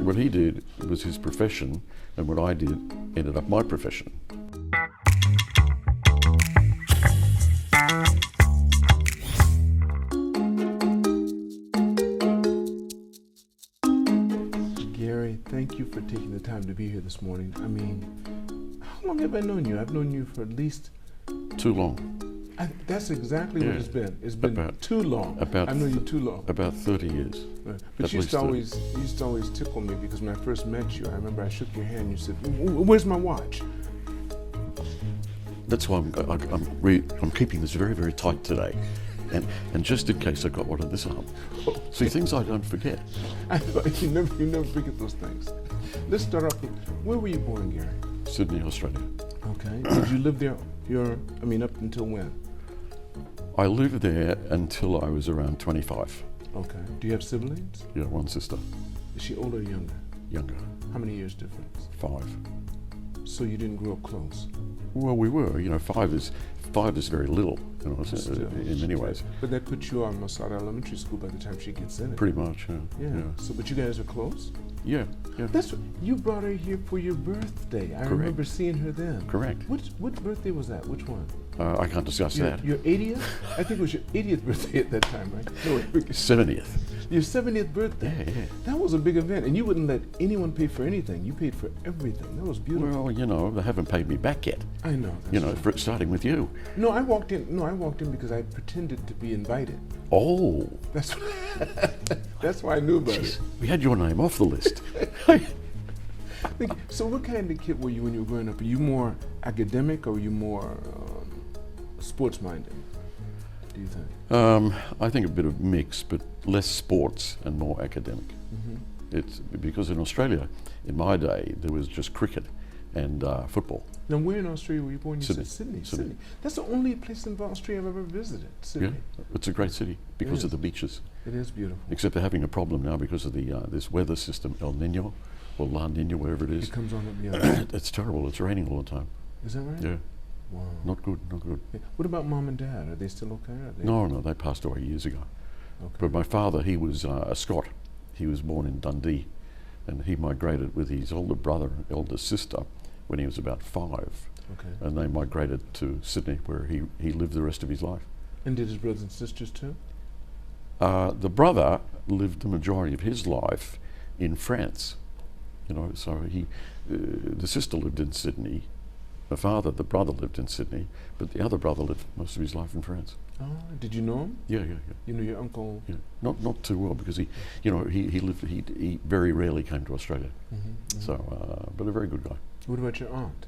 what he did was his profession, and what I did ended up my profession. Gary, thank you for taking the time to be here this morning. I mean, how long have I known you? I've known you for at least... Too long. That's exactly what it's been. It's been too long. I've known you too long. About 30 years. Right. But you used to always tickle me, because when I first met you, I remember I shook your hand and you said, "Where's my watch?" That's why I'm keeping this very, very tight today. And just in case I got one on this arm. See, things I don't forget. You never forget those things. Let's start off with, where were you born, Gary? Sydney, Australia. Okay. Did you live there up until when? I lived there until I was around 25. Okay. Do you have siblings? Yeah, one sister. Is she older or younger? Younger. How many years difference? 5. So you didn't grow up close? Well, we were. 5 is very little, in many ways. But that puts you on Masada Elementary School by the time she gets in it. Pretty much, yeah. So, but you guys are close? Yeah. That's what, you brought her here for your birthday. I remember seeing her then. Correct. What birthday was that? Which one? I can't discuss that. Your 80th? I think it was your 80th birthday at that time, right? No, 70th. Your 70th birthday. Yeah. That was a big event, and you wouldn't let anyone pay for anything. You paid for everything. That was beautiful. Well, they haven't paid me back yet. I know. For starting with you. No, I walked in because I pretended to be invited. Oh. That's why I knew about it. We had your name off the list. So what kind of kid were you when you were growing up? Are you more academic, or were you more sports-minded, do you think? I think a bit of mix, but less sports and more academic. Mm-hmm. It's because in Australia, in my day, there was just cricket and football. Now, where in Australia were you born? You Sydney. said Sydney. That's the only place in Australia I've ever visited, Sydney. Yeah, it's a great city because of the beaches. It is beautiful. Except they're having a problem now because of the this weather system, El Nino, or La Nina, whatever it is. It comes on up, It's terrible. It's raining all the time. Is that right? Yeah. Wow. Not good. Yeah. What about mom and dad? Are they still okay? No, they passed away years ago. Okay. But my father, he was a Scot. He was born in Dundee, and he migrated with his older brother and elder sister when he was about 5. Okay. And they migrated to Sydney, where he lived the rest of his life. And did his brothers and sisters too? The brother lived the majority of his life in France. So the sister lived in Sydney. The brother lived in Sydney, but the other brother lived most of his life in France. Oh, did you know him? Yeah. You know your uncle? Yeah, not too well, because he very rarely came to Australia. Mm-hmm. So, but a very good guy. What about your aunt?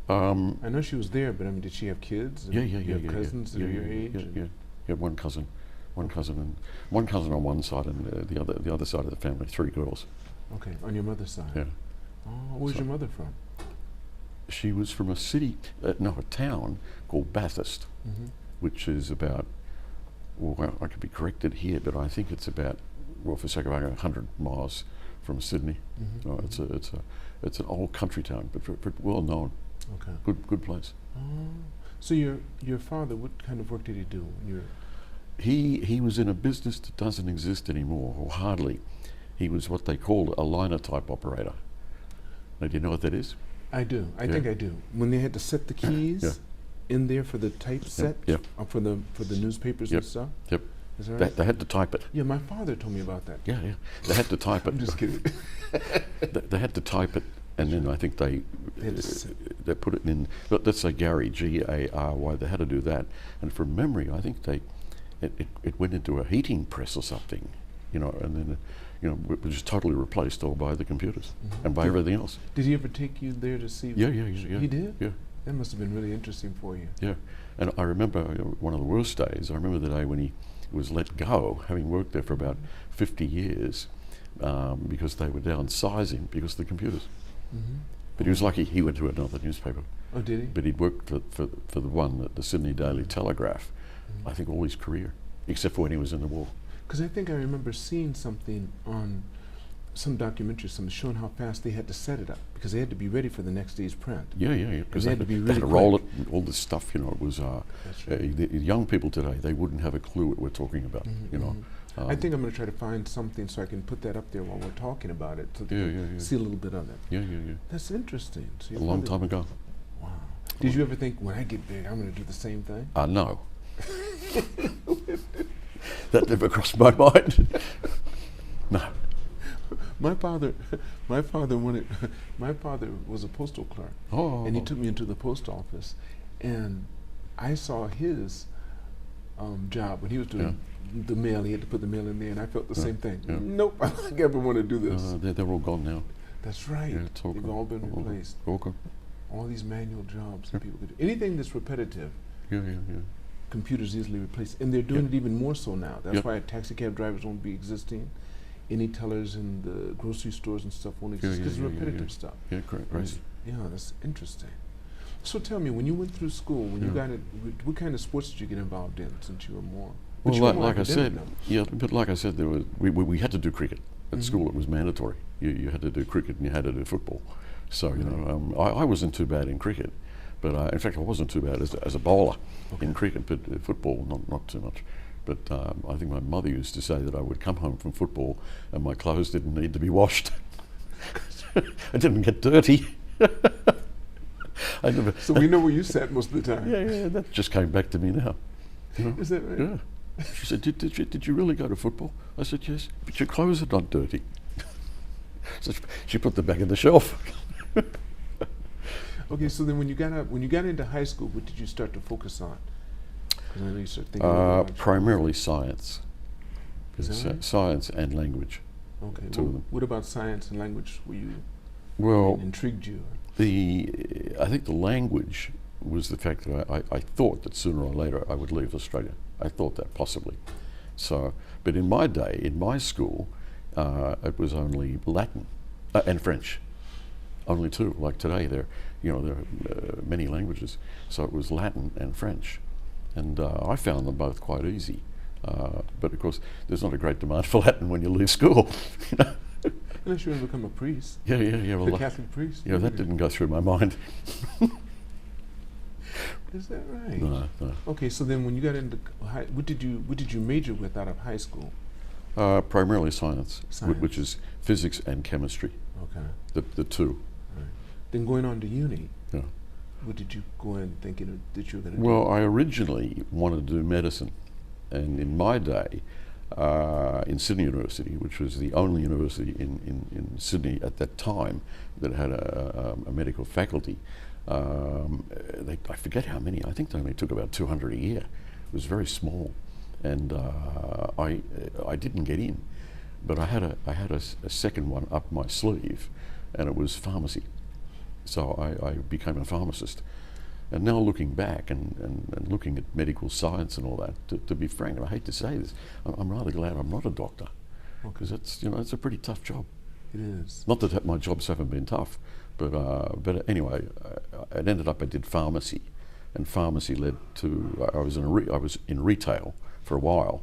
I know she was there, but I mean, did she have kids? Yeah. You have cousins that are your age? Yeah, one cousin on one side, and the other side of the family, 3 girls. Okay, on your mother's side. Yeah. Oh, where's your mother from? She was from a town called Bathurst, mm-hmm. which is about, well, I could be corrected here, but I think it's about, for sake of argument, 100 miles from Sydney. Mm-hmm. So it's an old country town, but well known. Okay. Good place. Oh. So your father, what kind of work did he do? He was in a business that doesn't exist anymore, or hardly. He was what they called a Linotype operator. Now, do you know what that is? I do. I think I do. When they had to set the keys in there for the typeset, for the newspapers and stuff. Yep. Is that right? They had to type it. Yeah, my father told me about that. Yeah. They had to type it. I'm just kidding. They had to type it, and then I think they put it in. Let's say Gary, Gary. They had to do that, and from memory, I think it went into a heating press or something, and then. It was just totally replaced all by the computers and by everything else. Did he ever take you there to see? Yeah. He did? Yeah. That must have been really interesting for you. Yeah. And I remember one of the worst days. I remember the day when he was let go, having worked there for about 50 years, because they were downsizing because of the computers. Mm-hmm. But he was lucky he went to another newspaper. Oh, did he? But he'd worked for the one, the Sydney Daily Telegraph, I think all his career, except for when he was in the war. Because I think I remember seeing something on some documentary, showing how fast they had to set it up, because they had to be ready for the next day's print. Yeah. Because they had to be really they had to roll it, and all this stuff. It was That's right. the young people today. They wouldn't have a clue what we're talking about. I think I'm going to try to find something so I can put that up there while we're talking about it, so they can see a little bit of it. Yeah. That's interesting. So A long time ago. Wow. Did you ever think, when I get big, I'm going to do the same thing? No. That never crossed my mind. No. My father was a postal clerk, and he took me into the post office, and I saw his job when he was doing the mail. He had to put the mail in there, and I felt the same thing. Yeah. Nope, I don't ever want to do this. They're all gone now. That's right. Yeah, it's all They've gone. all been replaced. All gone. All these manual jobs that people could do. Anything that's repetitive, Yeah. computers easily replace, and they're doing it even more so now. That's Yep. why taxi cab drivers won't be existing. Any tellers in the grocery stores and stuff won't exist because it's repetitive stuff. Yeah, crazy. Yeah, that's interesting. So tell me, when you went through school, when you got it, what kind of sports did you get involved in since you were more? But Well, you were more like I said, academic, but like I said, there was we had to do cricket at school. It was mandatory. You had to do cricket and you had to do football. So you know, I wasn't too bad in cricket, but in fact I wasn't too bad as a bowler in cricket, but football not too much. But I think my mother used to say that I would come home from football and my clothes didn't need to be washed. I didn't get dirty. I never. So we know where you sat most of the time. Yeah, that just came back to me now. You know? Is that right? Yeah. She said, did you really go to football? I said, yes, but your clothes are not dirty. So she put them back in the shelf. Okay, so then when you got into high school, what did you start to focus on? Because I know you started thinking Primarily science. Is that right? Science and language. Okay. Two of Well, them. what about science and language? Well, Intrigued you? I think the language was the fact that I thought that sooner or later I would leave Australia. I thought that possibly. So, but in my day, in my school, it was only Latin and French. Only two. Like today, there are many languages. So it was Latin and French, and I found them both quite easy. But of course, there's not a great demand for Latin when you leave school. You know? Unless you want to become a priest. Yeah. A Well, Catholic priest. yeah, that didn't go through my mind. Is that right? No. Okay, so then when you got into what did you major with out of high school? Primarily science, Science. which is physics and chemistry. Okay. The two. Right. Then going on to uni, Yeah. what did you go in thinking that you were going to Well, do? I originally wanted to do medicine, and in my day, in Sydney University, which was the only university in Sydney at that time that had a medical faculty, I forget how many. I think they only took about 200 a year. It was very small, and I didn't get in, but I had a second one up my sleeve, and it was pharmacy. So I became a pharmacist. And now looking back and looking at medical science and all that, to be frank, and I hate to say this, I'm rather glad I'm not a doctor, because it's a pretty tough job. It is. Not that my jobs haven't been tough, but anyway, it ended up I did pharmacy, and pharmacy led to I was in retail for a while,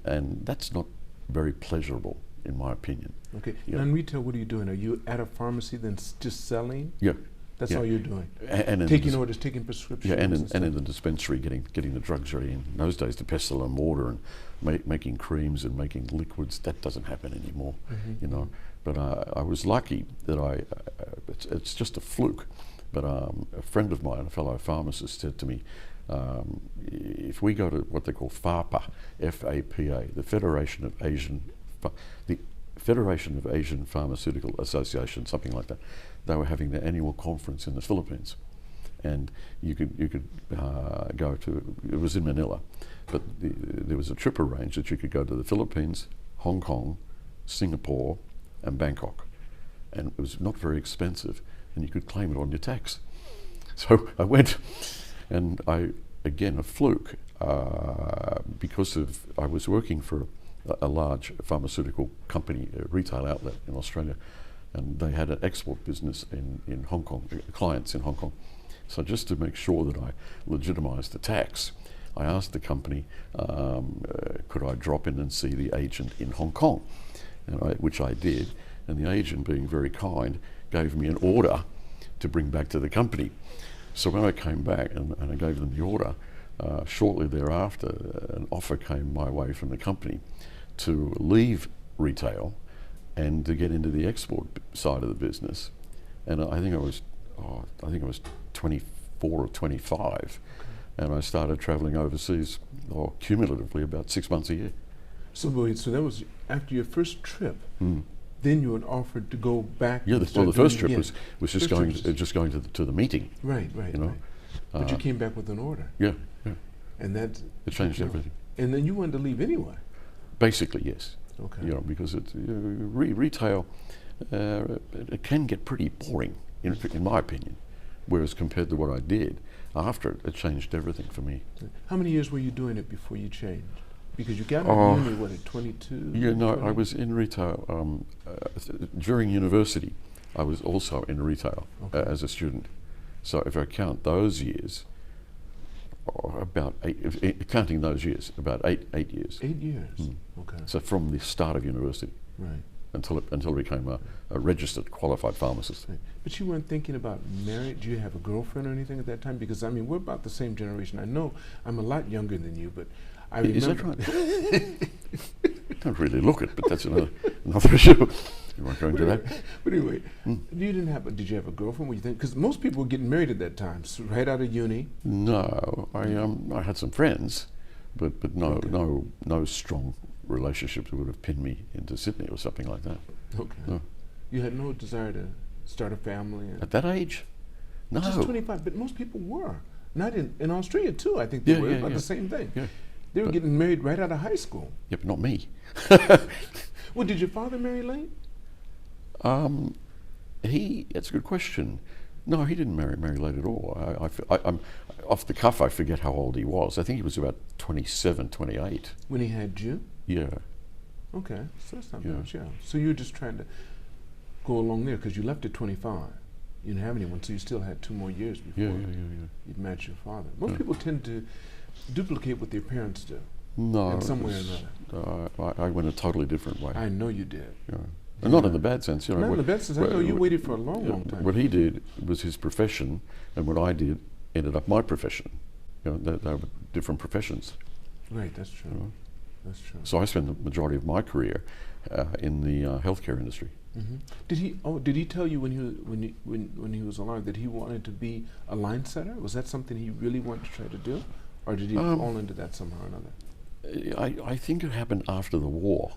and that's not very pleasurable in my opinion. Okay. Yeah. Now in retail, what are you doing? Are you at a pharmacy then just selling? Yeah. That's Yeah. all you're doing. And in Taking the orders, taking prescriptions. Yeah, and stuff. in the dispensary, getting the drugs ready. In those days, the pestle and mortar and making creams and making liquids, that doesn't happen anymore, you know. But I was lucky that it's just a fluke, but a friend of mine, a fellow pharmacist, said to me, if we go to what they call FAPA, F-A-P-A, the Federation of Asian Pharmaceutical Association, something like that, they were having their annual conference in the Philippines, and you could go to. It was in Manila, but there was a trip arranged that you could go to the Philippines, Hong Kong, Singapore, and Bangkok, and it was not very expensive, and you could claim it on your tax. So I went, and again a fluke, because I was working for a large pharmaceutical company, a retail outlet in Australia, and they had an export business in Hong Kong, clients in Hong Kong. So just to make sure that I legitimised the tax, I asked the company, could I drop in and see the agent in Hong Kong, which I did, and the agent, being very kind, gave me an order to bring back to the company. So when I came back and I gave them the order, shortly thereafter, an offer came my way from the company to leave retail and to get into the export side of the business. And I think I was 24 or 25, and I started traveling overseas, cumulatively about 6 months a year. So that was after your first trip. Then you were offered to go back. Yeah, the first trip was just going to the meeting. Right. You know, but you came back with an order. Yeah. And that it changed everything. And then you wanted to leave anyway. Basically, yes. Okay. You know, because retail it can get pretty boring, in my opinion. Whereas compared to what I did after it changed everything for me. How many years were you doing it before you changed? Because you got out of uni, at 22? Yeah, no, 20? I was in retail during university. I was also in retail as a student. So if I count those years, about counting those years, about eight years. 8 years. Okay. So from the start of university, right, until I became a registered qualified pharmacist. Right. But you weren't thinking about marriage? Do you have a girlfriend or anything at that time? Because I mean, we're about the same generation. I know I'm a lot younger than you, but I remember. Is that right? Don't really look it, but that's another issue. You weren't going to that. But anyway, did you have a girlfriend? What you think? Because most people were getting married at that time, so right out of uni. No, I had some friends, but no strong relationships that would have pinned me into Sydney or something like that. Okay. No. You had no desire to start a family? At that age? No. Just 25, but most people were. Not in Australia too, I think they were about the same thing. Yeah. They were getting married right out of high school. Yeah, but not me. Well, did your father marry late? That's a good question. No, he didn't marry late at all. I'm off the cuff, I forget how old he was. I think he was about 27, 28. When he had you? Yeah. Okay, so that's not much, yeah. So you were just trying to go along there because you left at 25. You didn't have anyone, so you still had 2 more years before you'd match your father. Most people tend to duplicate what their parents do. No. In some way or another. I went a totally different way. I know you did. Yeah. And not in the bad sense. You know, not in the bad sense. I know you waited for a long time. What he did was his profession, and what I did ended up my profession. You know, they were different professions. Right, that's true. You know? That's true. So I spent the majority of my career in the healthcare industry. Did he tell you when he was alive that he wanted to be a line setter? Was that something he really wanted to try to do, or did he fall into that somehow or another? I think it happened after the war,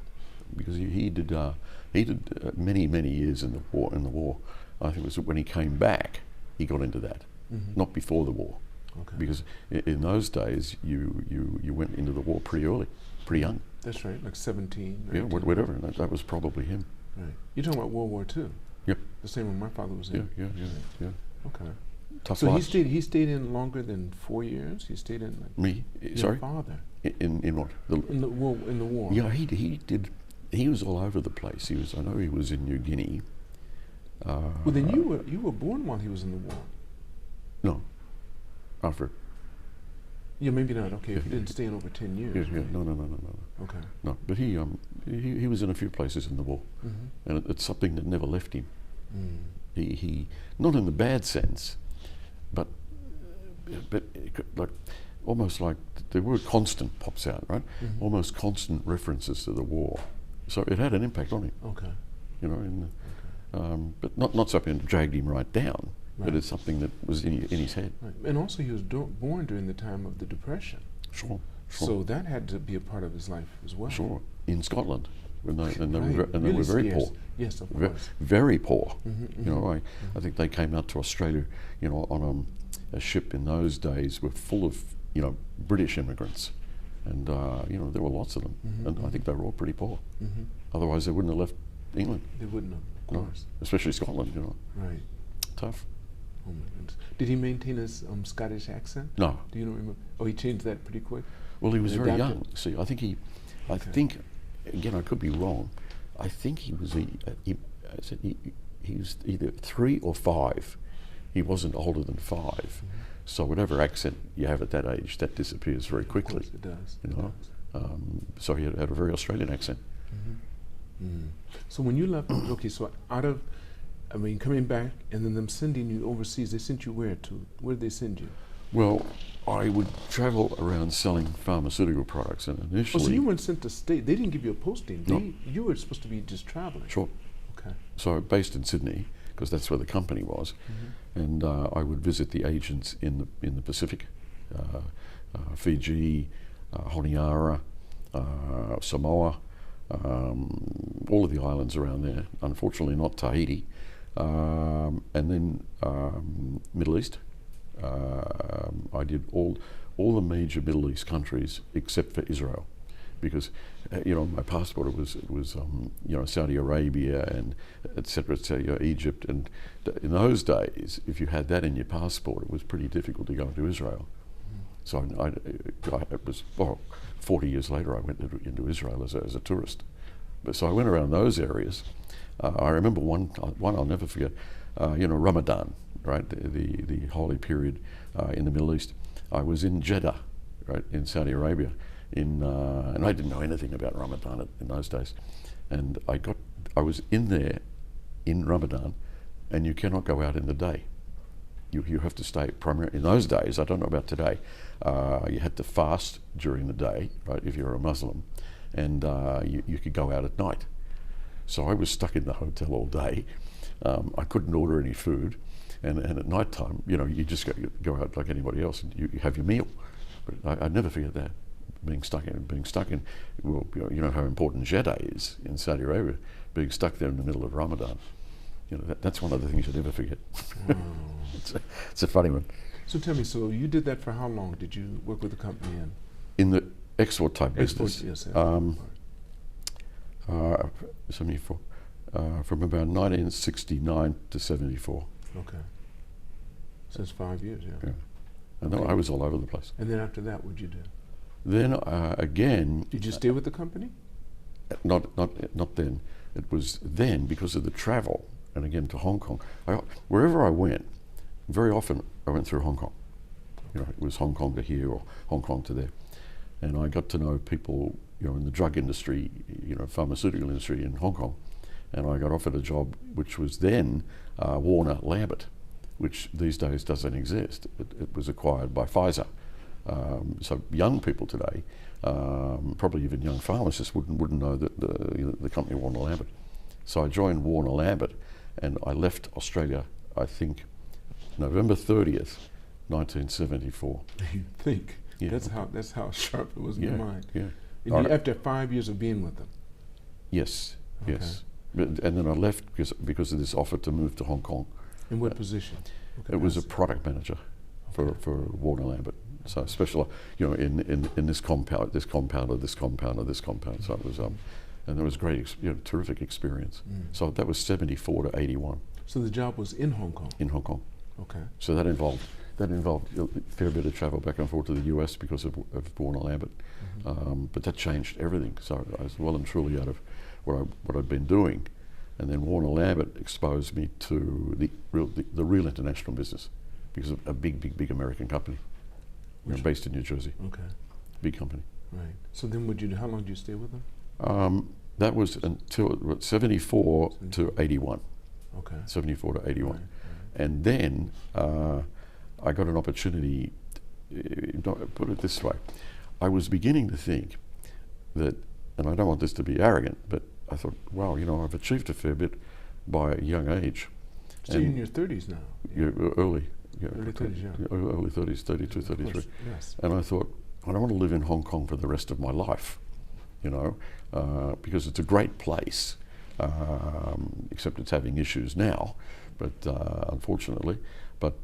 because he did many years in the war. I think it was when he came back he got into that, not before the war. Okay. Because in those days you went into the war pretty early, pretty young. That's right, like 17. 19. Yeah, whatever. And that was probably him. Right. You're talking about World War II. Yep. The same one my father was in. Yeah. Okay. Tough so life. he stayed in longer than 4 years. He stayed in like Me? your Sorry. father. In what? In the war. Yeah, he did. He was all over the place. I know he was in New Guinea. Well, then you were born while he was in the war. No. After. Yeah, maybe not. Okay, if you didn't stay in over 10 years. Yeah. Right? No. Okay. No, but he was in a few places in the war, and it's something that never left him. He not in the bad sense, but like almost like the word constant pops out, right? Almost constant references to the war, so it had an impact on him. Okay. You know, but not something that dragged him right down, but it's something that was in his head. Right. And also, he was born during the time of the Depression. Sure. So that had to be a part of his life as well. Sure. In Scotland, when they Really were very poor. Yes, of course. Very poor. You know, I think they came out to Australia, you know, on a ship in those days were full of, you know, British immigrants, and you know, there were lots of them, and I think they were all pretty poor. Otherwise, they wouldn't have left England. They wouldn't have, of course. Especially Scotland, you know. Right. Tough. Oh my goodness. Did he maintain his Scottish accent? No. Do you remember? Oh, he changed that pretty quick? Well, he was And very adapted? young. See, I think, again, I could be wrong. I think he was either 3 or 5. He wasn't older than 5. So whatever accent you have at that age, that disappears very quickly. Of course it does. You know. So he had a very Australian accent. So when you left, okay, so coming back and then them sending you overseas, they sent you where to? Where did they send you? Well, I would travel around selling pharmaceutical products, and Oh, initially... so you weren't sent to state. They didn't give you a posting. No. You were supposed to be just traveling. Sure. Okay. So based in Sydney, because that's where the company was, and I would visit the agents in the Pacific, Fiji, Honiara, Samoa, all of the islands around there. Unfortunately, not Tahiti, and then Middle East. I did all the major Middle East countries except for Israel, because my passport it was Saudi Arabia and etc. Egypt, and in those days, if you had that in your passport, it was pretty difficult to go into Israel. So it was 40 years later I went into Israel as a tourist. But so I went around those areas. I remember one I'll never forget. Ramadan, right? The holy period in the Middle East. I was in Jeddah, right, in Saudi Arabia, and I didn't know anything about Ramadan in those days. And I was in there in Ramadan, and you cannot go out in the day. You have to stay primarily, in those days, I don't know about today, you had to fast during the day, right, if you're a Muslim, and you could go out at night. So I was stuck in the hotel all day. I couldn't order any food, and at night time, you just go out like anybody else, and you have your meal. But I never forget that, being stuck in, well, you know how important Jeddah is in Saudi Arabia, being stuck there in the middle of Ramadan. That's one of the things you never forget. Wow. It's a funny one. So tell me, so you did that for how long? Did you work with the company in the export type business? Yes, 74, from about 1969 to 74. Okay. So it's 5 years, yeah. And then I was all over the place. And then after that, what'd you do? Then again. Did you stay with the company? Not then. It was then because of the travel, and again to Hong Kong. Wherever I went, very often I went through Hong Kong. It was Hong Kong to here or Hong Kong to there, and I got to know people, in the drug industry, pharmaceutical industry in Hong Kong, and I got offered a job which was then Warner-Lambert, which these days doesn't exist. It was acquired by Pfizer. So young people today, probably even young pharmacists, wouldn't know that the company Warner-Lambert. So I joined Warner-Lambert, and I left Australia, I think, November 30th, 1974. You think? Yeah. That's how sharp it was in your mind. Yeah. And after 5 years of being with them? Yes, Okay. yes. And then I left because of this offer to move to Hong Kong. In what position? It was a product manager for Warner-Lambert. So special, in this compound, this compounder, this compounder, this compound. So it was, and there was great, terrific experience. So that was 74 to 81. So the job was in Hong Kong? In Hong Kong. Okay. So that involved a fair bit of travel back and forth to the US because of Warner-Lambert. But that changed everything. So I was well and truly out of what I'd been doing. And then Warner-Lambert exposed me to the real international business because of a big American company. Based in New Jersey. Okay. Big company. Right. So then how long did you stay with them? That was until 74 to 81. Okay. 74 to 81. Right. And then I got an opportunity, put it this way, I was beginning to think that, and I don't want this to be arrogant, but I thought, wow, I've achieved a fair bit by a young age. So you're in your 30s now? Yeah, early. Yeah, early 30s, yeah. Early 30s, 32, 33. Course, yes. And I thought, I don't want to live in Hong Kong for the rest of my life, because it's a great place, except it's having issues now, but unfortunately. But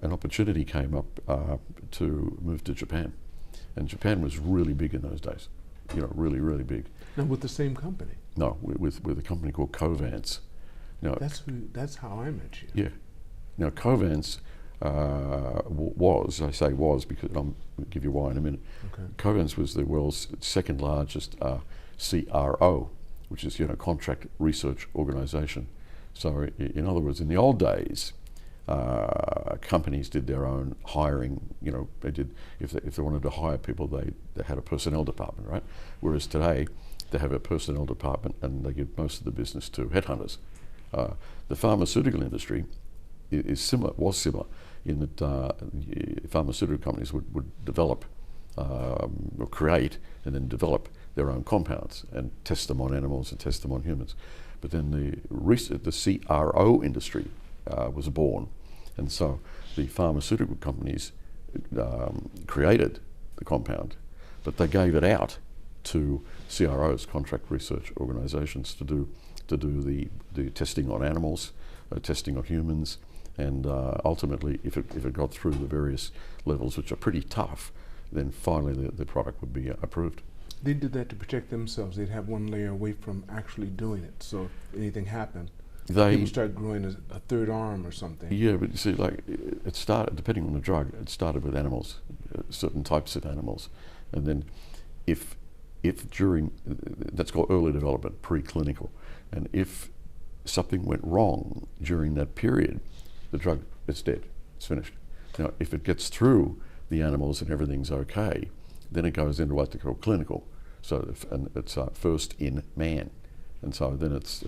an opportunity came up to move to Japan. And Japan was really big in those days, really, really big. Now with the same company? No, with a company called Covance. Now, That's how I met you. Yeah. Now Covance was because I'll give you why in a minute. Okay. Covance was the world's second largest CRO, which is contract research organization. So in other words, in the old days, companies did their own hiring. They did if they wanted to hire people, they had a personnel department, right? Whereas today, they have a personnel department and they give most of the business to headhunters. The pharmaceutical industry was similar in that pharmaceutical companies would develop or create and then develop their own compounds and test them on animals and test them on humans. But then the CRO industry was born, and so the pharmaceutical companies created the compound, but they gave it out to CROs, contract research organisations, to do the testing on animals, testing on humans, and ultimately, if it got through the various levels, which are pretty tough, then finally the product would be approved. They did that to protect themselves. They'd have one layer away from actually doing it. So if anything happened, people start growing a third arm or something. Yeah, but you see, like it started, depending on the drug, it started with animals, certain types of animals, and then if during, that's called early development, preclinical, and if something went wrong during that period, the drug, it's dead, it's finished. Now, if it gets through the animals and everything's okay, then it goes into what they call clinical. So it's first in man, and so then it's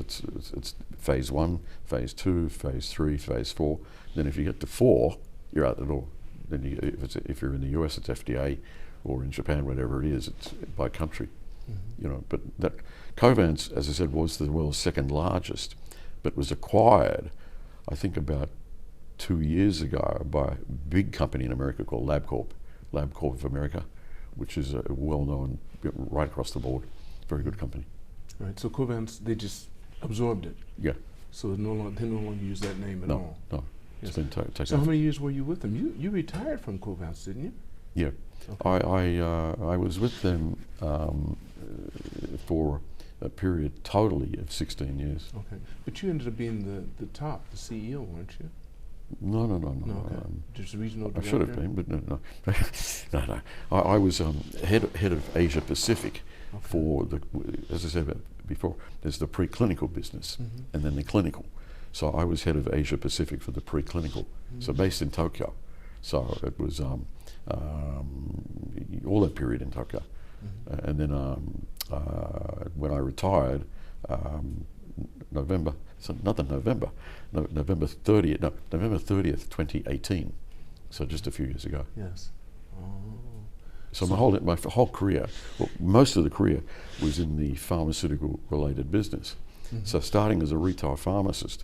phase 1, phase 2, phase 3, phase 4. Then if you get to 4, you're out the door. Then if you're in the US, it's FDA, or in Japan, whatever it is, it's by country. Mm-hmm. You know, but that Covance, as I said, was the world's second largest, but was acquired, I think, about 2 years ago by a big company in America called LabCorp of America, which is well-known right across the board. Very good company. Right. So Covance, they just absorbed it. Yeah. So they no longer use that name at all. No. Yes. It's been taken. So how many years were you with them? You retired from Covance, didn't you? Yeah. Okay. I was with them for a period totally of 16 years. Okay. But you ended up being the top, the CEO, weren't you? No. Okay. Just a regional director? I should have been, but no. No. I was head of Asia Pacific for the, as I said before, there's the preclinical business and then the clinical. So I was head of Asia Pacific for the preclinical, so based in Tokyo. So it was all that period in Tokyo. And then when I retired, November 30th, 2018. So just a few years ago. Yes. Oh. So my whole career, well, most of the career was in the pharmaceutical-related business. So starting as a retail pharmacist,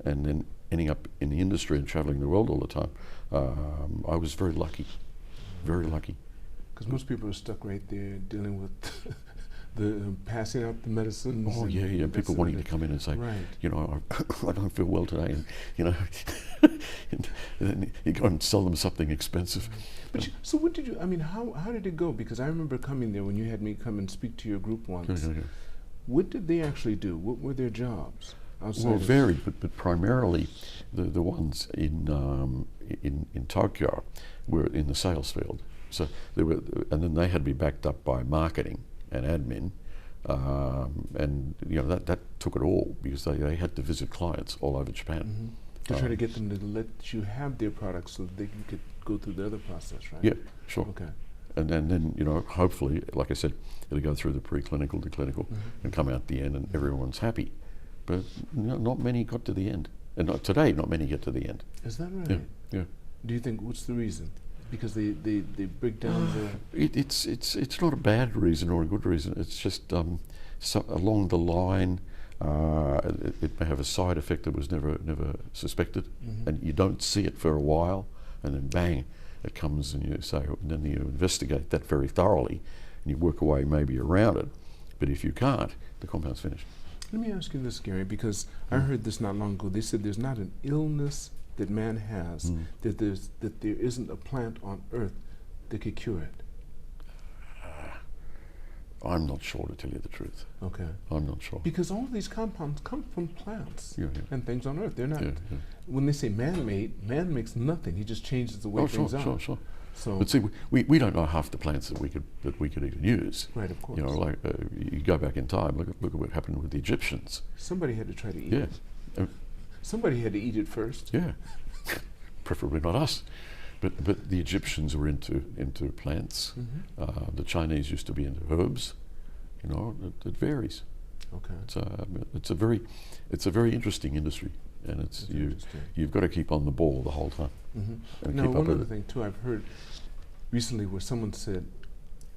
and then ending up in the industry and traveling the world all the time, I was very lucky. Very lucky. Because most people are stuck right there dealing with the passing out the medicines. Oh yeah. People wanting to come in and say, right. You know, I don't feel well today, and you know, and then you go and sell them something expensive. But so what did you? I mean, how did it go? Because I remember coming there when you had me come and speak to your group once. Yeah. What did they actually do? What were their jobs? Well, varied, but primarily the ones in Tokyo were in the sales field. So they were, and then they had to be backed up by marketing and admin, and you know that took it all, because they had to visit clients all over Japan to try to get them to let you have their products so that you could go through the other process, right? Yeah, sure. Okay. And then you know, hopefully, like I said, it'll go through the preclinical, the clinical, and come out the end, and everyone's happy. But you know, not many got to the end, and today, not many get to the end. Is that right? Yeah. Do you think what's the reason? Because they break down the. It's not a bad reason or a good reason. It's just along the line, it may have a side effect that was never suspected, and you don't see it for a while, and then bang, it comes, and you say, and then you investigate that very thoroughly, and you work away maybe around it. But if you can't, the compound's finished. Let me ask you this, Gary, because I heard this not long ago. They said there's not an illness that man has that there isn't a plant on earth that could cure it. I'm not sure, to tell you the truth. Okay. I'm not sure. Because all of these compounds come from plants and things on earth. They're not. When they say man-made, man makes nothing. He just changes the way things are. Sure. So, but see, we don't know half the plants that we could even use. Right, of course. You know, like you go back in time. Look at what happened with the Egyptians. Somebody had to try to eat it. Somebody had to eat it first. Yeah, preferably not us. But the Egyptians were into plants. The Chinese used to be into herbs. You know, it varies. Okay. It's a very interesting industry. and it's That's interesting. you've got to keep on the ball the whole time. And Now, keep up one with other it. thing too, I've heard recently where someone said,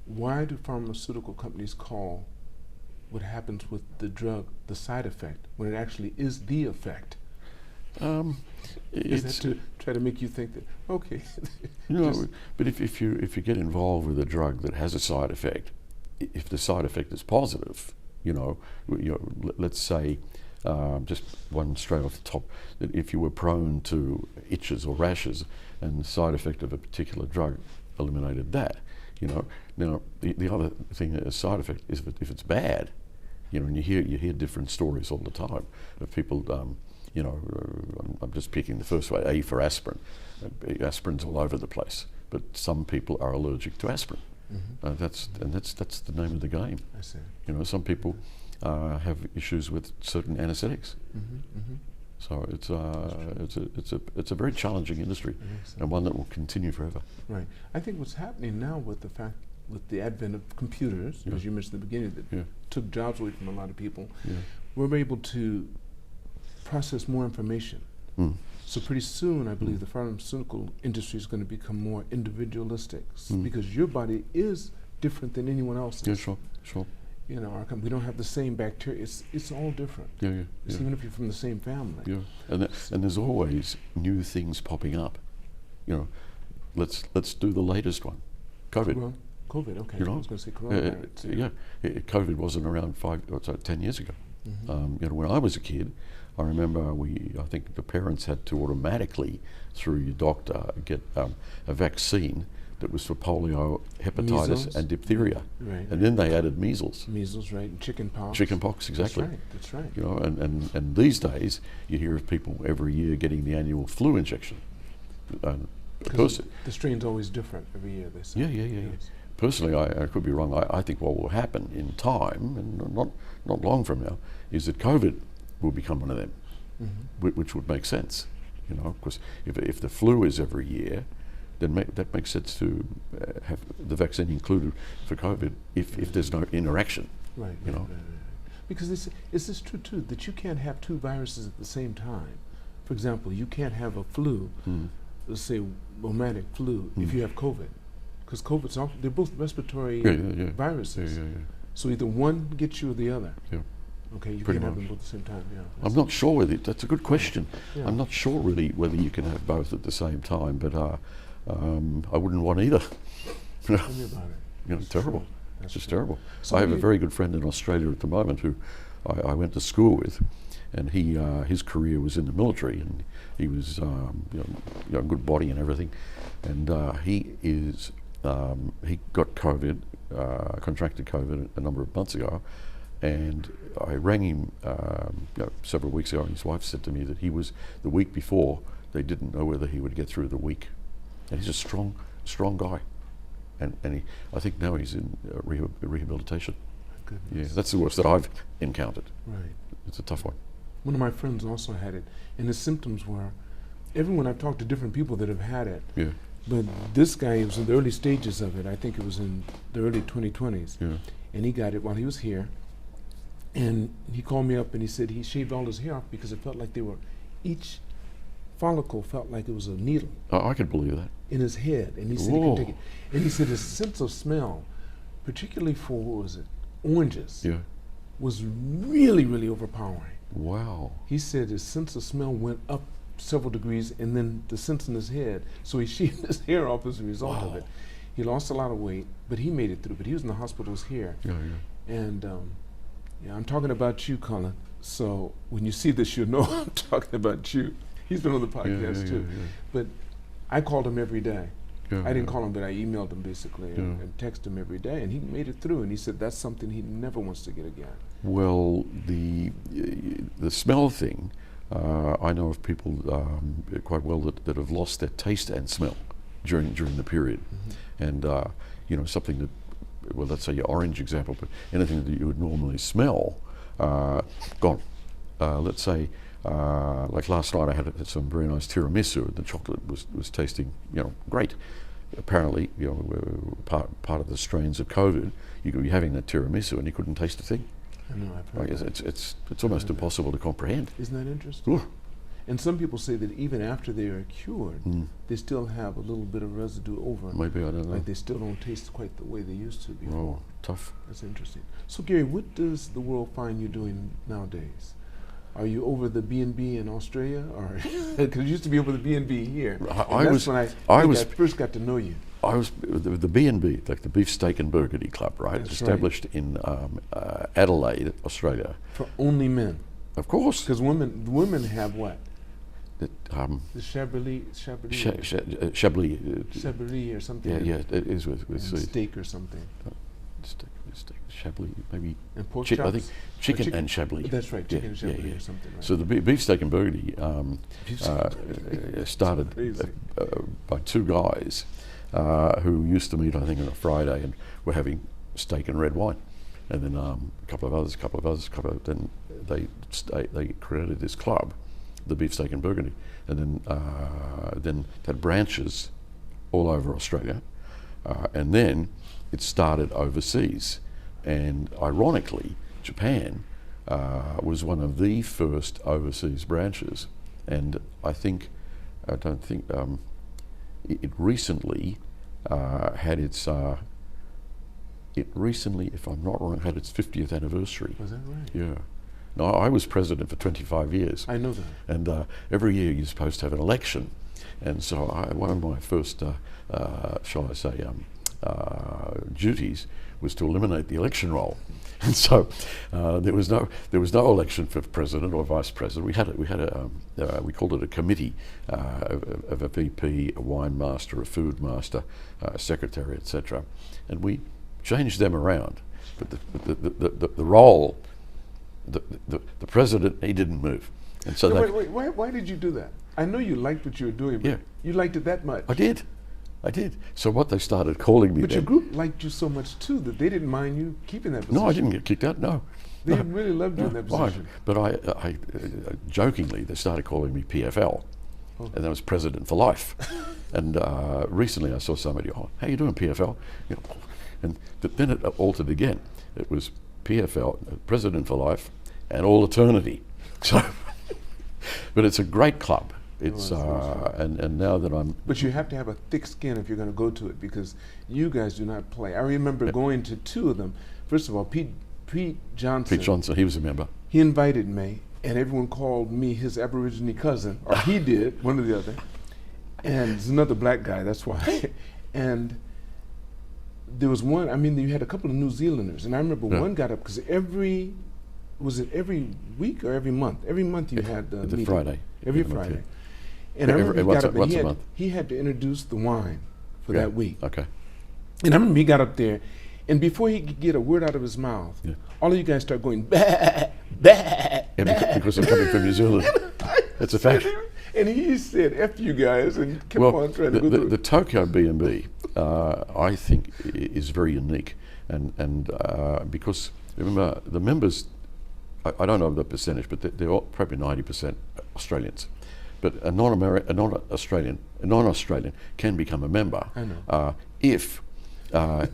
why do pharmaceutical companies call what happens with the drug the side effect when it actually is the effect? Is that It's to try to make you think that, okay, no, but if you get involved with a drug that has a side effect, if the side effect is positive, let's say, just one straight off the top, that if you were prone to itches or rashes and the side effect of a particular drug eliminated that, now the other thing, a side effect is if it's bad, and you hear different stories all the time of people, I'm just picking the first way, A for aspirin. Aspirin's all over the place, but some people are allergic to aspirin. That's the name of the game. I see. Some people have issues with certain anesthetics. So it's a very challenging industry, and one that will continue forever. Right. I think what's happening now with the advent of computers, as you mentioned at the beginning, that took jobs away from a lot of people, we're able to process more information. So pretty soon, I believe the pharmaceutical industry is going to become more individualistic because your body is different than anyone else's. Yeah, sure. We don't have the same bacteria. It's all different. It's even if you're from the same family. Yeah, and there's always new things popping up. Let's do the latest one, COVID. Well, COVID. Okay. I was going to say coronavirus. COVID wasn't around 10 years ago. When I was a kid, I remember I think the parents had to automatically, through your doctor, get a vaccine that was for polio, hepatitis, Measles. and diphtheria. Right. And then they added measles. Measles, right, and chicken pox. Chicken pox, exactly. That's right. And these days you hear of people every year getting the annual flu injection. Because the strain's always different every year, they say. Yeah. Personally, I could be wrong. I think what will happen in time, and not long from now, is that COVID will become one of them, which would make sense. Because if the flu is every year, then that makes sense to have the vaccine included for COVID if there's no interaction. Right. Because is this true too, that you can't have two viruses at the same time? For example, you can't have a flu, let's say rheumatic flu, if you have COVID. Because they're both respiratory viruses. So either one gets you or the other. Okay, you can't have them both at the same time. I'm not sure whether that's a good question. Yeah. I'm not sure really whether you can have both at the same time, but I wouldn't want either. Tell me about it. It's terrible. It's just terrible. So I have a very good friend in Australia at the moment who I went to school with, and his career was in the military, and he was good body and everything, and he got COVID, contracted COVID a number of months ago, and I rang him several weeks ago, and his wife said to me that the week before, they didn't know whether he would get through the week. And he's a strong guy. And I think now he's in rehabilitation. Goodness. Yeah, that's the worst that I've encountered. Right. It's a tough one. One of my friends also had it, and his symptoms were, everyone I've talked to different people that have had it, but this guy was in the early stages of it. I think it was in the early 2020s. And he got it while he was here. And he called me up and he said he shaved all his hair off because it felt like each follicle felt like it was a needle. Oh, I could believe that. In his head. And he said he couldn't take it. And he said his sense of smell, particularly for, oranges, was really, really overpowering. Wow. He said his sense of smell went up several degrees, and then the sense in his head, so he shaved his hair off as a result of it. He lost a lot of weight, but he made it through. But he was in the hospitals here. And I'm talking about you, Colin. So when you see this, you'll know I'm talking about you. He's been on the podcast too. But I called him every day. I didn't call him, but I emailed him basically and texted him every day, and he made it through. And he said that's something he never wants to get again. Well, the smell thing, I know of people quite well that have lost their taste and smell during the period, and something that, well, let's say your orange example, but anything that you would normally smell, gone. Let's say, like last night I had some very nice tiramisu, and the chocolate was tasting, great. Apparently, part of the strains of COVID, you could be having that tiramisu and you couldn't taste a thing. I know, I've heard that. It's almost impossible to comprehend. Isn't that interesting? And some people say that even after they are cured, they still have a little bit of residue over. Maybe, I don't know. Like they still don't taste quite the way they used to before. Oh, tough. That's interesting. So Gary, what does the world find you doing nowadays? Are you over the B&B in Australia, or because you used to be over the B&B here? I was when I first got to know you. I was the B&B, like the Beef Steak and Burgundy Club, right? That's established in Adelaide, Australia. For only men. Of course. Because women have what? The Chablis or something. Yeah, it is with steak or something. Steak, Chablis, maybe. And pork chops? I think chicken and Chablis. That's right, chicken and Chablis or something. Right. So the Beef Steak and Burgundy started by two guys who used to meet, I think, on a Friday, and were having steak and red wine, and then a couple of others. Then they created this club, the Beef Steak and Burgundy, and then had branches all over Australia, and then it started overseas, and ironically, Japan was one of the first overseas branches, and it recently had its. It recently, if I'm not wrong, had its 50th anniversary. Was that right? Yeah. No, I was president for 25 years. I know that. And every year you're supposed to have an election. And so one of my first, shall I say, duties was to eliminate the election roll. And so there was no election for president or vice president. We called it a committee of a VP, a wine master, a food master, a secretary, etc. And we changed them around, but the role, the president, he didn't move. And so why did you do that? I know you liked what you were doing, but you liked it that much. I did. So what they started calling me. But your group liked you so much too that they didn't mind you keeping that position. No, I didn't get kicked out. No. They really loved you in that position. But I jokingly, they started calling me PFL, and that was President for Life. And recently I saw somebody, how you doing, PFL? You know, and then it altered again. It was PFL, President for Life, and all eternity. So, but it's a great club. It's and now that I'm. But you have to have a thick skin if you're going to go to it, because you guys do not play. I remember going to two of them. First of all, Pete Johnson. Pete Johnson, he was a member. He invited me, and everyone called me his Aborigine cousin, or he did, one or the other. And there's another black guy, that's why. And there was one, you had a couple of New Zealanders, and I remember one got up, because was it every week or every month? Every month you had the meeting. Friday. Every Friday. And I remember he got up and he had to introduce the wine for that week. Okay. And I remember he got up there, and before he could get a word out of his mouth, all of you guys start going, bah, bah, because I'm coming from New Zealand. That's a fact. And he said, F you guys, and kept on trying to go through the Tokyo B&B, I think, is very unique. And because, remember, the members, I don't know the percentage, but they're all probably 90% Australians. But a non-Australian can become a member if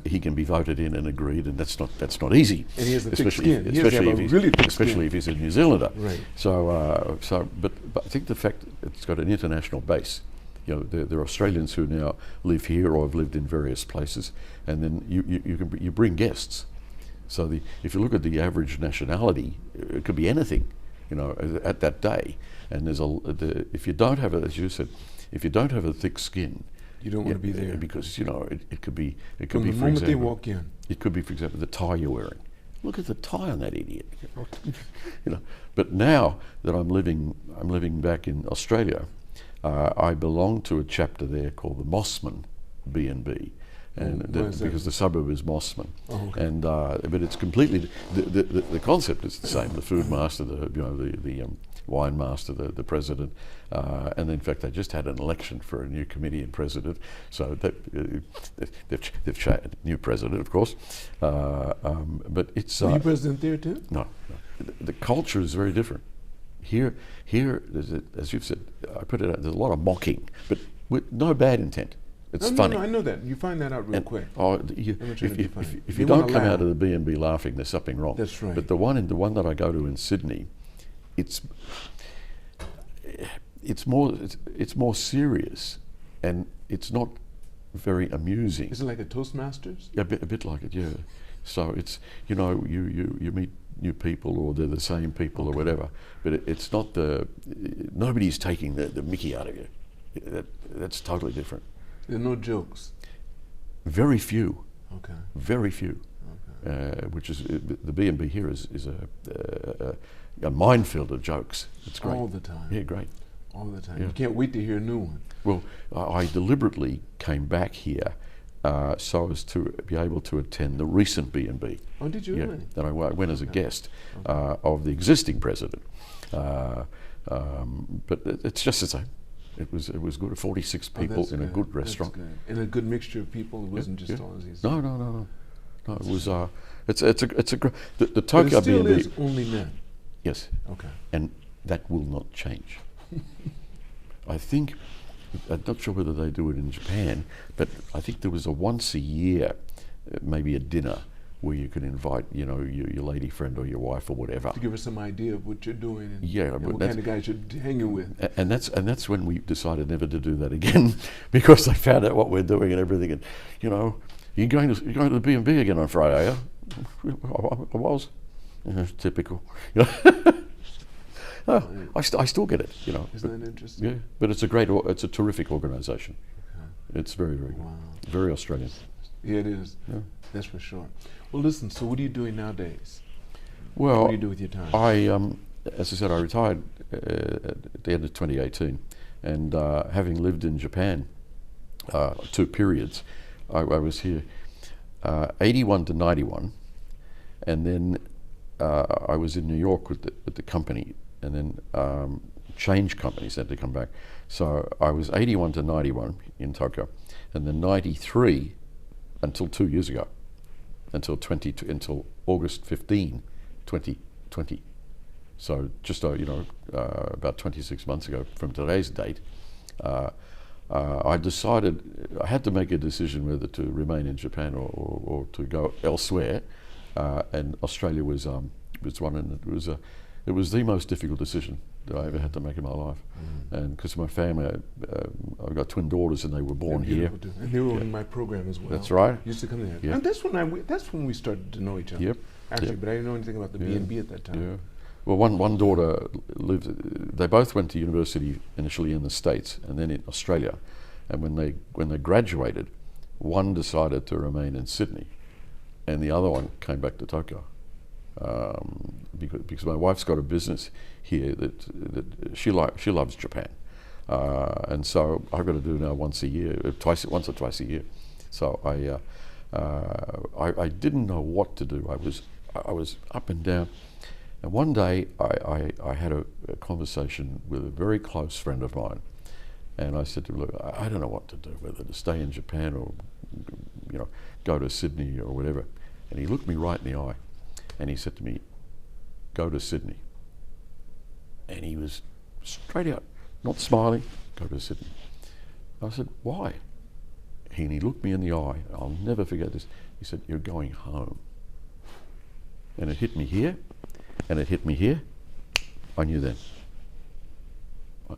he can be voted in and agreed, and that's not easy. And he has a thick skin. Especially if he's a New Zealander. Right. But I think the fact it's got an international base. You know, there are Australians who now live here or have lived in various places, and then you bring guests. So if you look at the average nationality, it could be anything, you know, at that day. And if you don't have as you said, if you don't have a thick skin, you don't want to be there, because you know it could be from the moment they walk in. It could be, for example, the tie you're wearing. Look at the tie on that idiot. You know. But now that I'm living back in Australia, I belong to a chapter there called the Mossman B&B. And because the suburb is Mossman, and but it's completely the concept is the same. The food master, the wine master, the president, and in fact they just had an election for a new committee and president. So they've changed new president, of course. But it's are you president there too? No. The culture is very different. Here, as you've said, I put it out. There's a lot of mocking, but with no bad intent. It's funny. No, I know that. You find that out real quick. If you don't come out of the B&B laughing, there's something wrong. That's right. But the one that I go to in Sydney, it's it's more serious, and it's not very amusing. Is it like a Toastmasters? A bit like it, yeah. So it's, you know, you meet new people, or they're the same people, or whatever, but it's not nobody's taking the mickey out of you. That's totally different. There are no jokes? Very few. Okay. Very few. Okay. Which is, the B&B here is a minefield of jokes. It's great. All the time? Yeah, great. All the time? Yeah. You can't wait to hear a new one? Well, I deliberately came back here so as to be able to attend the recent B&B. Oh, did you really? That I went as a guest of the existing president. But it's just the same. It was good. 46 people in a good restaurant. That's good. And a good mixture of people. It wasn't just Aussies. No. It was. It's a great. The But Tokyo it still B&B is only men. Yes. Okay. And that will not change. I think. I'm not sure whether they do it in Japan, but I think there was a once a year, maybe a dinner, where you could invite, you know, your lady friend or your wife or whatever. To give us some idea of what you're doing and, yeah, and what kind of guys you're hanging with. And that's when we decided never to do that again, because they found out what we're doing and everything. And, you know, you're going to the B&B again on Friday, are you? I was. Typical. You know? I still get it, you know. Isn't that interesting? Yeah, but it's a terrific organisation. Okay. It's very very Australian. Yeah, it is. Yeah. That's for sure. Well, listen. So, what are you doing nowadays? Well, what do you do with your time? As I said, I retired at the end of 2018, and having lived in Japan 2 periods, I was here 81 to 91, and then I was in New York with the company, and then changed companies, had to come back. So I was 81 to 91 in Tokyo, and then 93 until 2 years ago, until August 15, 2020. So just about 26 months ago from today's date, I decided I had to make a decision whether to remain in Japan or to go elsewhere, and Australia was one, and it was the most difficult decision that I ever had to make in my life. And because my family, I've got twin daughters, and they were born here. And they were in my program as well. That's right. Used to come there. Yeah. And that's when we started to know each other. Yep. Actually, Yep. but I didn't know anything about the B&B at that time. Yeah. Well, one daughter lived. They both went to university initially in the States and then in Australia. And when they graduated, one decided to remain in Sydney, and the other one came back to Tokyo. Because my wife's got a business here that she loves Japan, and so I've got to do now once or twice a year. So I didn't know what to do. I was up and down, and one day I had a conversation with a very close friend of mine, and I said to him, "Look, I don't know what to do, whether to stay in Japan or go to Sydney or whatever." And he looked me right in the eye. And he said to me, "Go to Sydney." And he was straight out, not smiling, "Go to Sydney." I said, "Why?" And he looked me in the eye. I'll never forget this. He said, "You're going home." And it hit me here, and it hit me here. I knew then.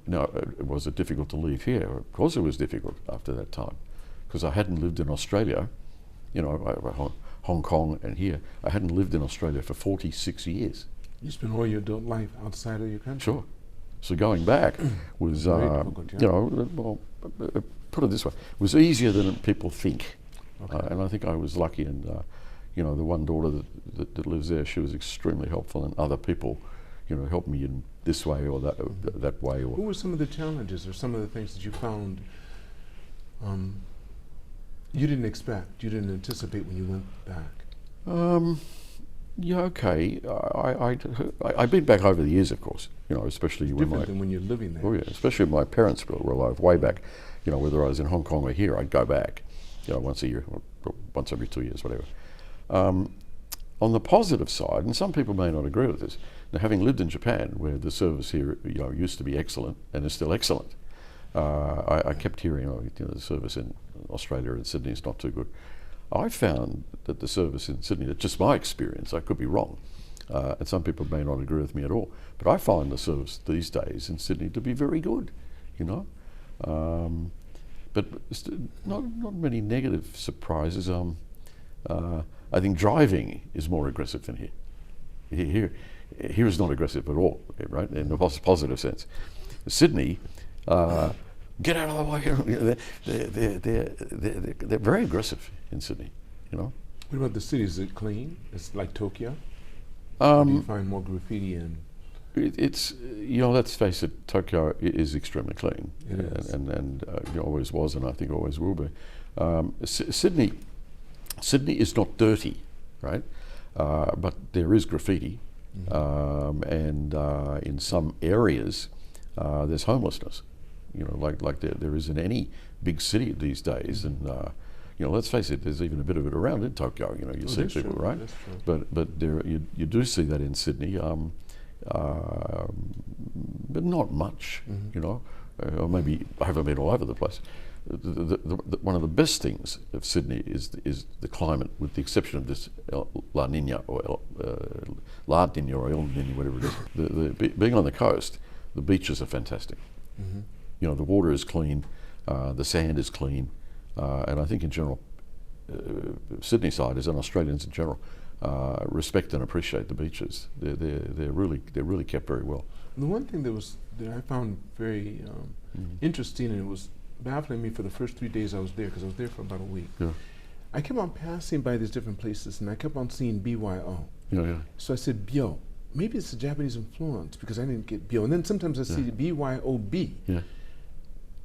Now, was it difficult to leave here? Of course it was difficult after that time, because I hadn't lived in Australia, Hong Kong and here. I hadn't lived in Australia for 46 years. You spent all your adult life outside of your country. Sure. So going back was, difficult, put it this way, was easier than people think. Okay. And I think I was lucky, and the one daughter that lives there, she was extremely helpful, and other people, helped me in this way or that way. What were some of the challenges or some of the things that you found you didn't expect, you didn't anticipate when you went back? Yeah, okay. I've been back over the years, of course. Especially Different than when you're living there. Oh yeah, especially when my parents were alive way back. Whether I was in Hong Kong or here, I'd go back. Once a year, or once every 2 years, whatever. On the positive side, and some people may not agree with this, now having lived in Japan, where the service here, used to be excellent and is still excellent, I kept hearing, the service in Australia and Sydney is not too good. I found that the service in Sydney, that's just my experience, I could be wrong, and some people may not agree with me at all. But I find the service these days in Sydney to be very good, you know. But not many negative surprises. I think driving is more aggressive than here. Here is not aggressive at all, right? In a positive sense. Sydney, get out of the way. They're very aggressive in Sydney, you know. What about the city? Is it clean? It's like Tokyo? Or do you find more graffiti and? It's, you know, let's face it, Tokyo is extremely clean. It is. And it always was, and I think always will be. Sydney is not dirty, right? But there is graffiti. And in some areas, there's homelessness. You know, like there is in any big city these days. And you know, let's face it, there's even a bit of it around in Tokyo. You know, you see people, right? That's true. But there you do see that in Sydney, but not much. You know, or maybe I haven't been all over the place. One of the best things of Sydney is the climate, with the exception of this La Nina or La Nina or El Nina, whatever it is. Being on the coast, the beaches are fantastic. You know, the water is clean, the sand is clean, and I think in general, Sydney siders and Australians in general respect and appreciate the beaches. They're really kept very well. The one thing that I found very interesting, and it was baffling me for the first 3 days I was there, because I was there for about a week. Yeah. I kept on passing by these different places, and I kept on seeing BYO. Yeah. So I said, BYO. Maybe it's a Japanese influence, because I didn't get BYO. And then sometimes I see BYOB. Yeah.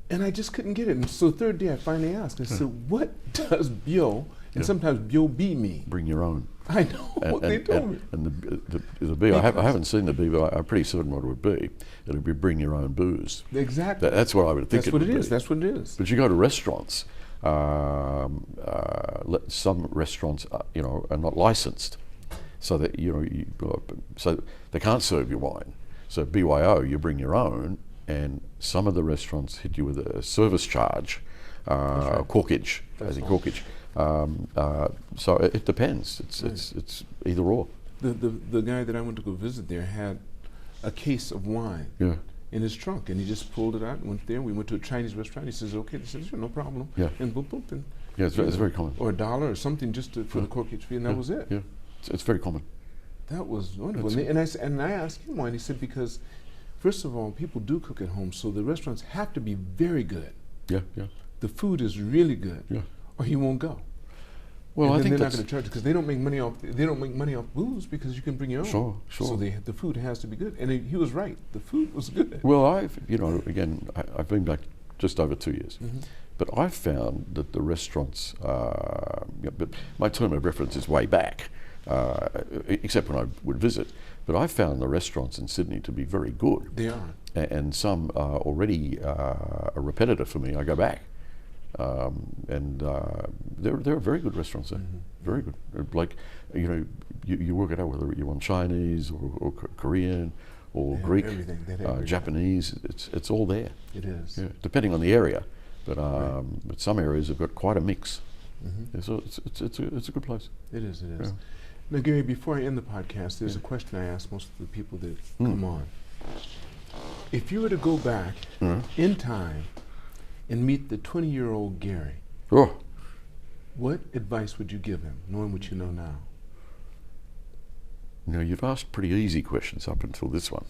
And I just couldn't get it. And so third day I finally asked. I said, what does BYO and sometimes BYOB mean? Bring your own. I know what they told me. And the B, I haven't seen the B, but I'm pretty certain what it would be. It would be bring your own booze. Exactly. That's what I would think. That's what it is. That's what it is. But you go to restaurants. Some restaurants, you know, are not licensed, so that so they can't serve you wine. So BYO, you bring your own, and some of the restaurants hit you with a service charge, corkage. I think corkage. So it depends. It's either or. The guy that I went to go visit there had a case of wine in his trunk, and he just pulled it out and went there. We went to a Chinese restaurant. He says, "Okay," he says, "No problem." Yeah. And boop boop, and it's very common. Or $1 or something just for the corkage fee, and that was it. Yeah, it's very common. That was wonderful. And I asked him why, and he said, because first of all, people do cook at home, so the restaurants have to be very good. Yeah. The food is really good, or he won't go. Well, I think they're not going to charge, because they don't make money off. They don't make money off booze, because you can bring your own. Sure. So the food has to be good, and he was right. The food was good. Well, I've been back just over 2 years, but I've found that the restaurants. But my term of reference is way back, except when I would visit. But I've found the restaurants in Sydney to be very good. They are, and some already are repetitive for me. I go back. And there are very good restaurants there, very good. Like, you know, you work it out whether you want Chinese or Korean or Greek, Japanese. It's all there. It is. Yeah, depending on the area, but some areas have got quite a mix. So it's a good place. It is. Yeah. Now, Gary, before I end the podcast, there's a question I ask most of the people that come on. If you were to go back in time and meet the 20-year-old Gary, what advice would you give him, knowing what you know now? You know, you've asked pretty easy questions up until this one.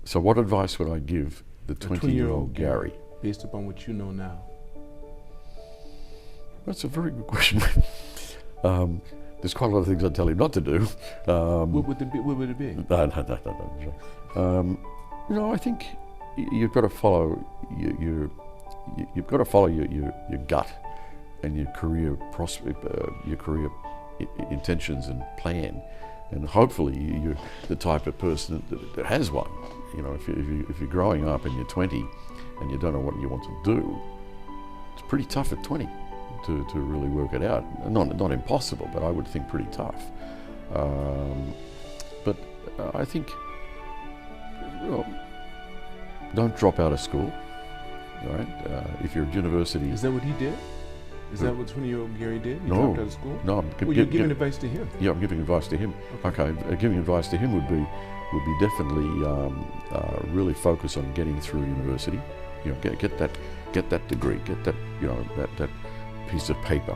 So what advice would I give the 20-year-old Gary? Based upon what you know now. That's a very good question. There's quite a lot of things I'd tell him not to do. What would it be? No. You know, I think you've got to follow your gut and your career intentions and plan, and hopefully you're the type of person that has one. You know, if you're growing up and you're 20 and you don't know what you want to do, it's pretty tough at 20 to really work it out. Not impossible, but I would think pretty tough. But I think, well, don't drop out of school. All right, if you're at university. Is that what he did? Is that what 20-year-old Gary did? He No. dropped out of school? No, Well, you're giving advice to him. Yeah, I'm giving advice to him. Okay, giving advice to him would be definitely really focus on getting through university. You know, get that degree, get that, you know, that piece of paper.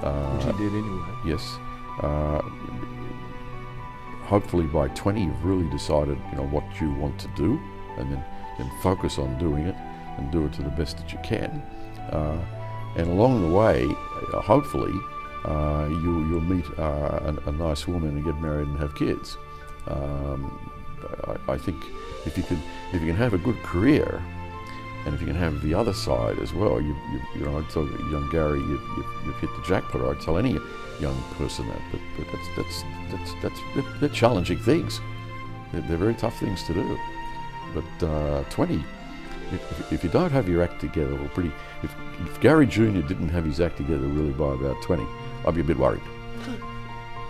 Which he did anyway. Yes. Hopefully by 20 you've really decided, you know, what you want to do, and then focus on doing it and do it to the best that you can. And along the way, hopefully, you'll meet a nice woman and get married and have kids. I think if you can have a good career, and if you can have the other side as well, you know, I'd tell young Gary, you've hit the jackpot. I'd tell any young person that, but they're challenging things. They're very tough things to do. But 20, if you don't have your act together, or if Gary Jr. didn't have his act together really by about 20, I'd be a bit worried.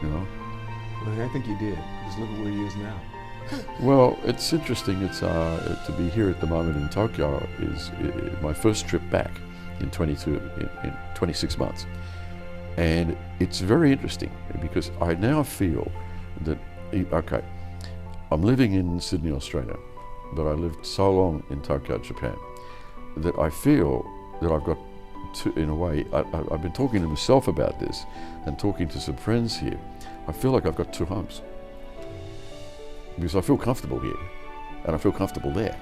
You know. Well, I think he did. Just look at where he is now. Well, it's interesting. It's to be here at the moment in Tokyo is my first trip back in 26 months, and it's very interesting because I now feel that okay, I'm living in Sydney, Australia, but I lived so long in Tokyo, Japan, that I feel that I've got to, in a way, I've been talking to myself about this and talking to some friends here. I feel like I've got two homes. Because I feel comfortable here, and I feel comfortable there.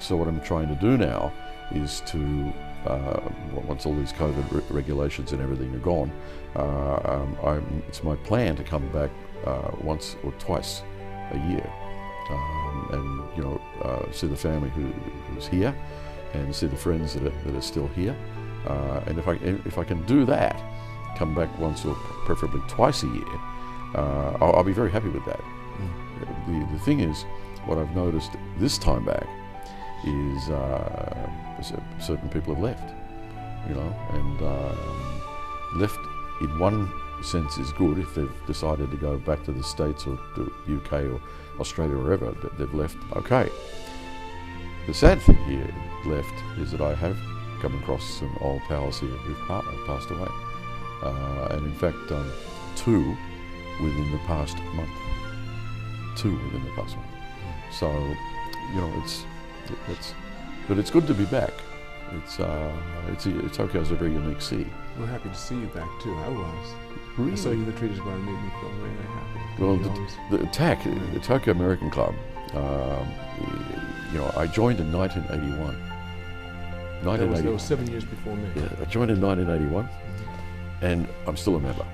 So what I'm trying to do now is to, once all these COVID regulations and everything are gone, it's my plan to come back once or twice a year, and you know, see the family who's here, and see the friends that are still here. And if I can do that, come back once or preferably twice a year, I'll be very happy with that. The thing is, what I've noticed this time back is certain people have left, you know, and left in one sense is good if they've decided to go back to the States or the UK or Australia or wherever they've left. Okay. The sad thing here left is that I have come across some old pals here who've passed away, and in fact two within the past month. So, you know, but it's good to be back. Tokyo's a very unique city. We're happy to see you back too. I was. Really? I saw you in the Traders Bar and made me feel very, very happy. Well, the TAC, the Tokyo American Club, you know, I joined in 1981. That was 7 years before me. Yeah, I joined in 1981, and I'm still a member.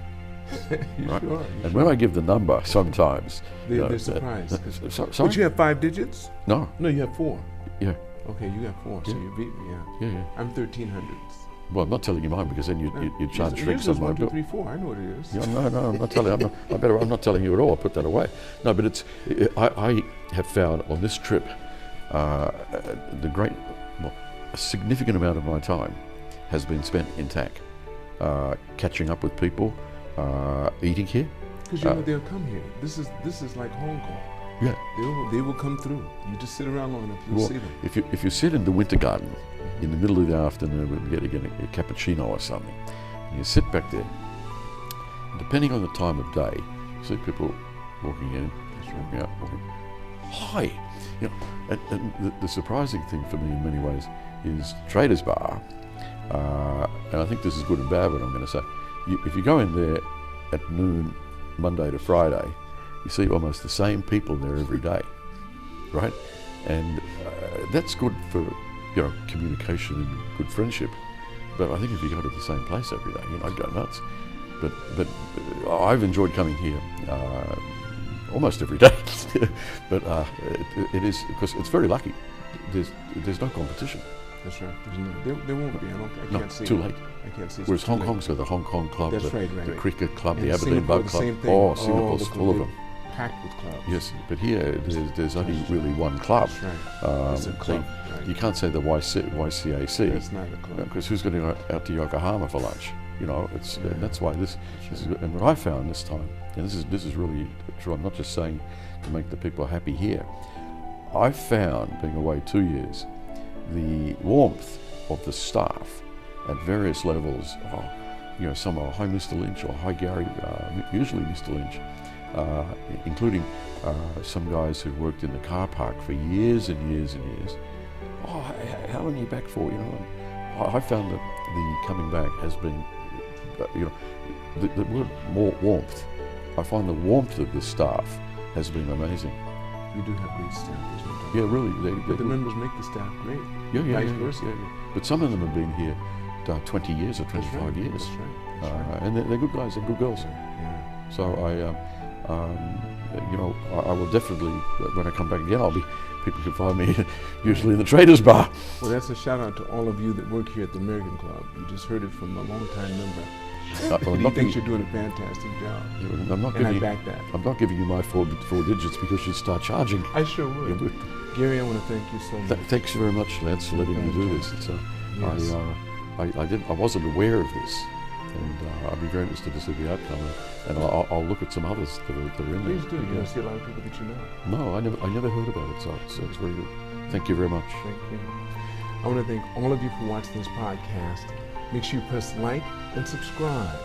Right? Sure, and when I give the number, sometimes they're surprised. Sorry? But you have 5 digits? No, you have 4. yeah, Okay, you got 4, so you beat me. yeah. I'm 1300s. Well, I'm not telling you mine because then you charge tricks on my 1, 2, bill. 3, 4. I know what it is. Yeah, no, I'm not telling. I'm not telling you at all. I'll put that away. No, but I have found on this trip a significant amount of my time has been spent in TAC, catching up with people, eating here. Because you know they'll come here. This is like Hong Kong. Yeah. They will come through. You just sit around long enough, you'll see them. If you sit in the winter garden in the middle of the afternoon when you get a cappuccino or something, and you sit back there, depending on the time of day, you see people walking in, walking out, walking. Hi, you know, and the surprising thing for me in many ways is Traders Bar, and I think this is good and bad what I'm going to say. If you go in there at noon, Monday to Friday, you see almost the same people there every day, right? And that's good for, you know, communication and good friendship. But I think if you go to the same place every day, you know, I'd go nuts. But I've enjoyed coming here almost every day. But it is because it's very lucky. There's no competition. That's right. There won't be. I can't see. Too late. I can't see. Whereas Hong Kong's got the Hong Kong Club, the Cricket Club, and the Aberdeen Boat Club. Singapore's full of them. Packed with clubs. Yes, but here there's only really one club. That's right. It's a club. Right. You can't say the YCAC. It's not a club. Because who's going to go out to Yokohama for lunch? You know, and that's why this is. And what I found this time, and this is really true. I'm not just saying to make the people happy here. I found, being away 2 years, the warmth of the staff at various levels. Some are hi Mr. Lynch or hi Gary, usually Mr. Lynch, including some guys who worked in the car park for years and years and years. Oh, how long are you back for? And I found that the coming back has been, the word more warmth. I find the warmth of the staff has been amazing. You do have great staff, isn't it? Yeah, really. But the members make the staff great. Yeah, Vice versa. yeah. But some of them have been here 20 years or 25 years. That's right. That's right. And they're good guys, they're good girls. Yeah. So I will definitely, when I come back again, people can find me usually in the Traders Bar. Well, that's a shout out to all of you that work here at the American Club. You just heard it from a long-time member. He thinks you're doing a fantastic job. I back that. I'm not giving you my four digits because you'd start charging. I sure would. Gary, I want to thank you so much. Thanks very much, Lance, for letting me do this. Yes. I wasn't aware of this, and I'd be very interested to see the outcome. And I'll look at some others that are in there. Please do. You don't see a lot of people that you know. No, I never heard about it. So it's very good. Thank you very much. Thank you. I want to thank all of you for watching this podcast. Make sure you press like and subscribe.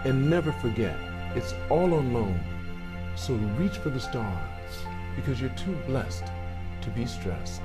And never forget, it's all alone. So reach for the stars because you're too blessed to be stressed.